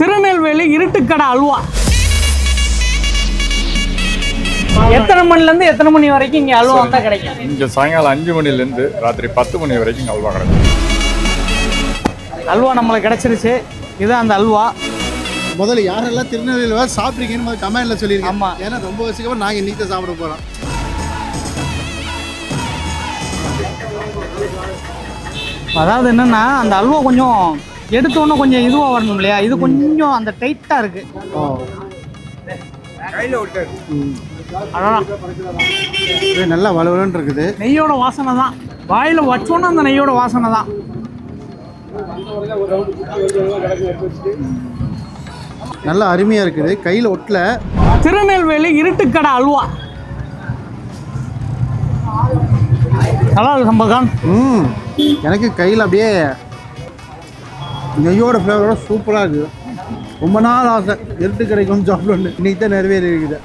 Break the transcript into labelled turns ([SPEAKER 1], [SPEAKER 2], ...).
[SPEAKER 1] திருநெல்வேலி இருட்டுக்கடை அல்வா. எத்தனை மணிலேருந்து எத்தனை மணி வரைக்கும் இங்கே அல்வா வந்தால் கிடைக்கும்?
[SPEAKER 2] இங்கே சாயங்காலம் 5 மணிலேருந்து ராத்திரி 10 மணி வரைக்கும் இங்கே அல்வா கிடைக்கும்.
[SPEAKER 1] அல்வா நம்மளுக்கு கிடச்சிருச்சு. இதுதான் அந்த அல்வா.
[SPEAKER 3] முதல்ல யாரெல்லாம் திருநெல்வேலியில் சாப்பிட்றீங்கன்னு கமெண்ட்டில் சொல்லியிருக்கேன்.
[SPEAKER 1] ஆமாம்,
[SPEAKER 3] ஏன்னா ரொம்ப வருஷத்துக்கு நாங்கள் இன்றைக்கி தான் சாப்பிட போகிறோம்.
[SPEAKER 1] அதாவது என்னென்னா அந்த அல்வா கொஞ்சம் எடுத்தோன்னே கொஞ்சம் இதுவாக வரணும் இல்லையா? இது கொஞ்சம் அந்த டைட்டாக இருக்குது. அதான்
[SPEAKER 3] இது நல்லா வலுவலுன்னு இருக்குது.
[SPEAKER 1] நெய்யோட வாசனை தான். வாயில் வச்சோன்னா அந்த நெய்யோட வாசனை தான்.
[SPEAKER 3] நல்லா அருமையாக இருக்குது. கையில் ஒட்டல.
[SPEAKER 1] திருநெல்வேலி இருட்டுக்கடை அல்வா நல்லா இருக்கு சம்பகான்.
[SPEAKER 3] எனக்கு கையில் அப்படியே நெய்யோட ஃப்ளேவரோட சூப்பராக இருக்குது. ரொம்ப நாள் ஆசை இருட்டு கடைக்கு வந்து சாப்பிடணும். இன்றைக்கி தான் நிறைவேறி இருக்குது.